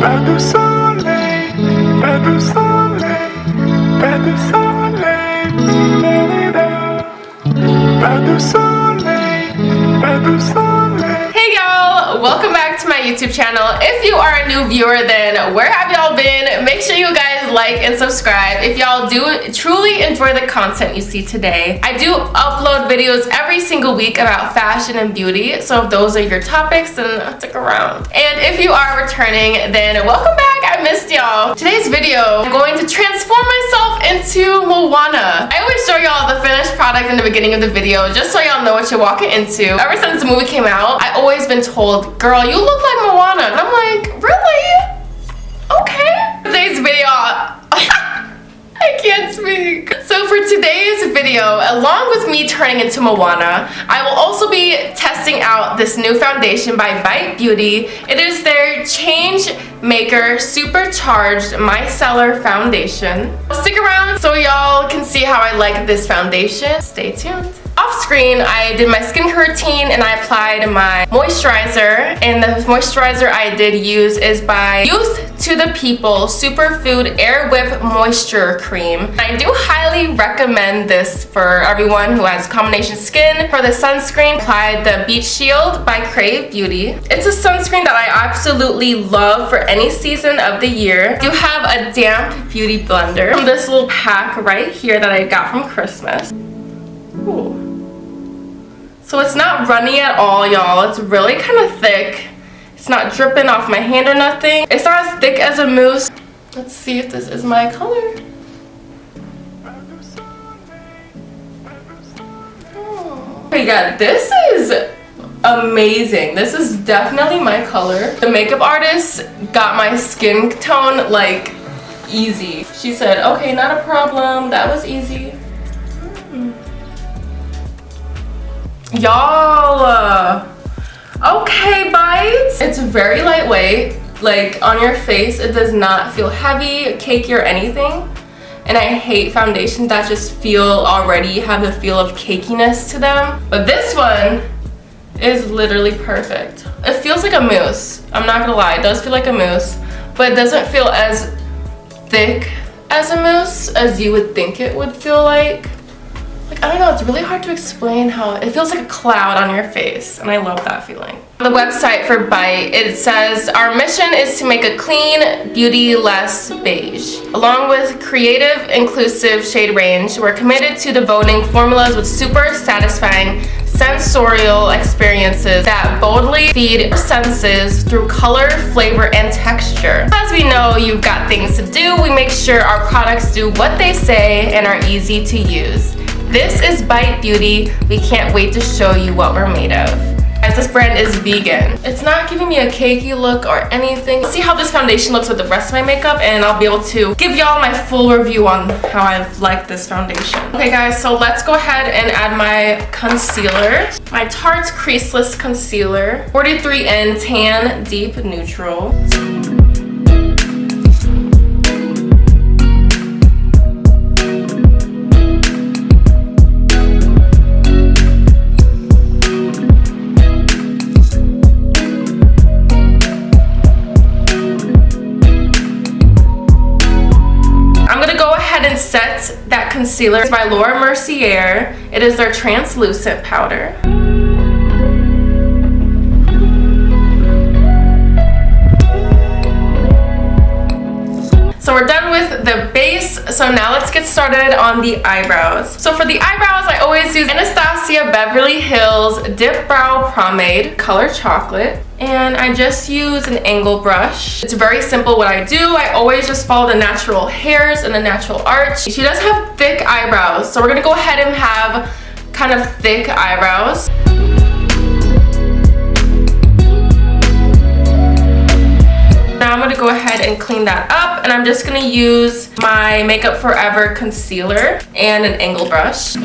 Pas de soleil, pas de soleil, pas de soleil, pas de soleil, pas de soleil. Hey y'all, welcome back to my YouTube channel. If you are a new viewer, then where have y'all been? Make sure you guys like and subscribe if y'all do truly enjoy the content you see today. I do upload videos every single week about fashion and beauty, so if those are your topics, then stick around. And if you are returning, then welcome back. I missed y'all. Today's video, I'm going to transform myself into Moana. I always show y'all the finished product in the beginning of the video just so y'all know what you're walking into. Ever since the movie came out, I've always been told, girl, you look like Moana. And I'm like, really? Okay. Today's video, I can't speak. So for today's video, along with me turning into Moana, I will also be testing out this new foundation by Bite Beauty. It is their Changemaker Supercharged Micellar Foundation. Stick around so y'all can see how I like this foundation. Stay tuned. Off screen, I did my skincare routine and I applied my moisturizer. And the moisturizer I did use is by Youth to the People Superfood Air Whip Moisture Cream. I do highly recommend this for everyone who has combination skin. For the sunscreen, I applied the Beach Shield by Crave Beauty. It's a sunscreen that I absolutely love for any season of the year. I do have a damp beauty blender from this little pack right here that I got from Christmas. Ooh. So it's not runny at all, y'all. It's really kind of thick. It's not dripping off my hand or nothing. It's not as thick as a mousse. Let's see if this is my color. Oh my god, this is amazing. This is definitely my color. The makeup artist got my skin tone like easy. She said, okay, not a problem. That was easy. Y'all, okay, Bites. It's very lightweight, like on your face. It does not feel heavy, cakey, or anything. And I hate foundations that just already have the feel of cakiness to them. But this one is literally perfect. It feels like a mousse. I'm not gonna lie, it does feel like a mousse, but it doesn't feel as thick as a mousse as you would think it would feel like. I don't know, it's really hard to explain how it feels like a cloud on your face, and I love that feeling. On the website for Bite, it says, our mission is to make a clean, beauty-less beige. Along with creative, inclusive shade range, we're committed to devoting formulas with super satisfying sensorial experiences that boldly feed our senses through color, flavor, and texture. As we know you've got things to do, we make sure our products do what they say and are easy to use. This is Bite Beauty. We can't wait to show you what we're made of. Guys, this brand is vegan. It's not giving me a cakey look or anything. Let's see how this foundation looks with the rest of my makeup, and I'll be able to give y'all my full review on how I like this foundation. Okay guys, so let's go ahead and add my concealer. My Tarte Creaseless Concealer, 43N Tan Deep Neutral. And set that concealer. It's by Laura Mercier. It is their translucent powder. So we're done with the base, so now let's get started on the eyebrows. So for the eyebrows, I always use Anastasia Beverly Hills Dip Brow Pomade, color chocolate. And I just use an angle brush. It's very simple what I do. I always just follow the natural hairs and the natural arch. She does have thick eyebrows, so we're gonna go ahead and have kind of thick eyebrows. Now I'm gonna go ahead and clean that up, and I'm just gonna use my Makeup Forever concealer and an angle brush.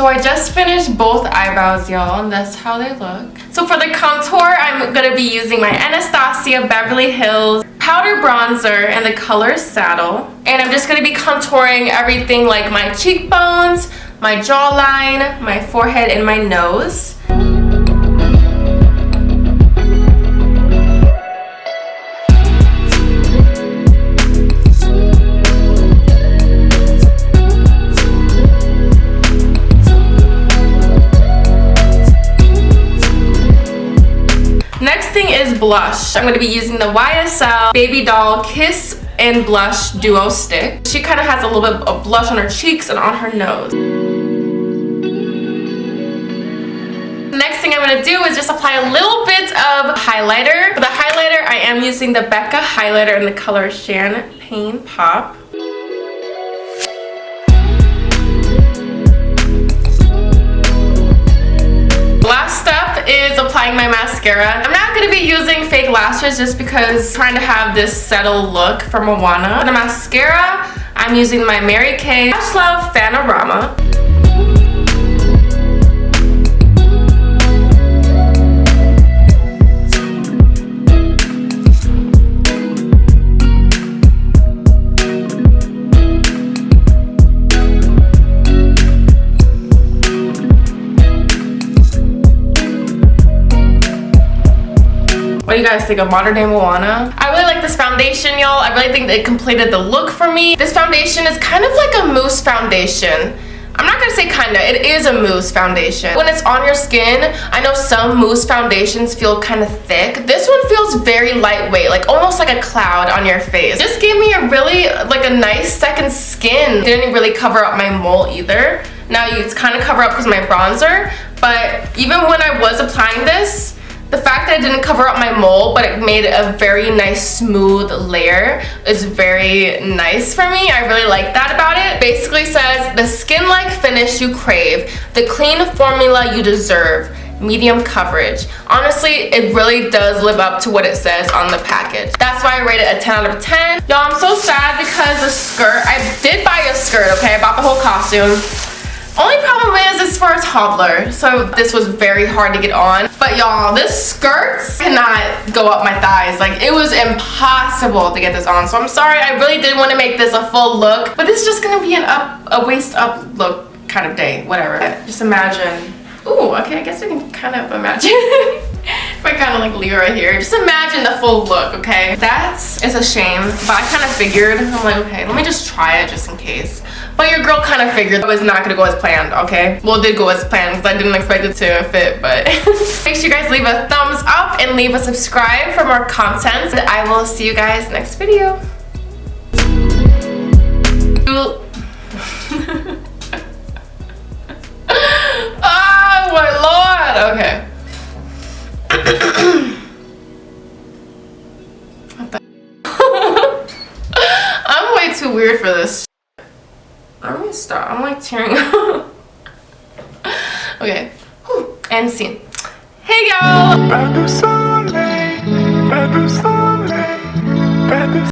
So I just finished both eyebrows, y'all, and that's how they look. So for the contour, I'm gonna be using my Anastasia Beverly Hills powder bronzer in the color Saddle. And I'm just gonna be contouring everything like my cheekbones, my jawline, my forehead, and my nose. Next thing is blush. I'm going to be using the YSL Baby Doll Kiss and Blush Duo Stick. She kind of has a little bit of blush on her cheeks and on her nose. Next thing I'm going to do is just apply a little bit of highlighter. For the highlighter, I am using the Becca highlighter in the color Champagne Pop. Last step is applying my mascara. I'm not going to be using fake lashes just because I'm trying to have this settled look for Moana. For the mascara, I'm using my Mary Kay Lash Love Fanorama. What do you guys think of modern day Moana? I really like this foundation, y'all. I really think it completed the look for me. This foundation is kind of like a mousse foundation. I'm not gonna say kinda, it is a mousse foundation. When it's on your skin, I know some mousse foundations feel kind of thick. This one feels very lightweight, like almost like a cloud on your face. Just gave me a really, like a nice second skin. Didn't really cover up my mole either. Now it's kind of cover up because of my bronzer, but even when I was applying this, the fact that it didn't cover up my mole, but it made a very nice smooth layer is very nice for me. I really like that about it. Basically says, the skin-like finish you crave, the clean formula you deserve, medium coverage. Honestly, it really does live up to what it says on the package. That's why I rate it a 10 out of 10. Y'all, I'm so sad because the skirt, I did buy a skirt, okay? I bought the whole costume. Only problem is it's for a toddler, so this was very hard to get on. But y'all, this skirt cannot go up my thighs. Like, it was impossible to get this on. So I'm sorry, I really did want to make this a full look, but this is just gonna be a waist up look kind of day, whatever. Just imagine. Ooh, okay, I guess we can kind of imagine. If I kind of like leave right here, just imagine the full look, okay? That is a shame, but I kind of figured, I'm like, okay, let me just try it just in case. But your girl kind of figured it was not gonna go as planned, okay? Well, it did go as planned because I didn't expect it to fit, but make sure you guys leave a thumbs up and leave a subscribe for more content. And I will see you guys next video. Oh my lord, okay. What the I'm way too weird for this. I'm gonna stop. I'm like tearing up. Okay. And scene. Hey y'all!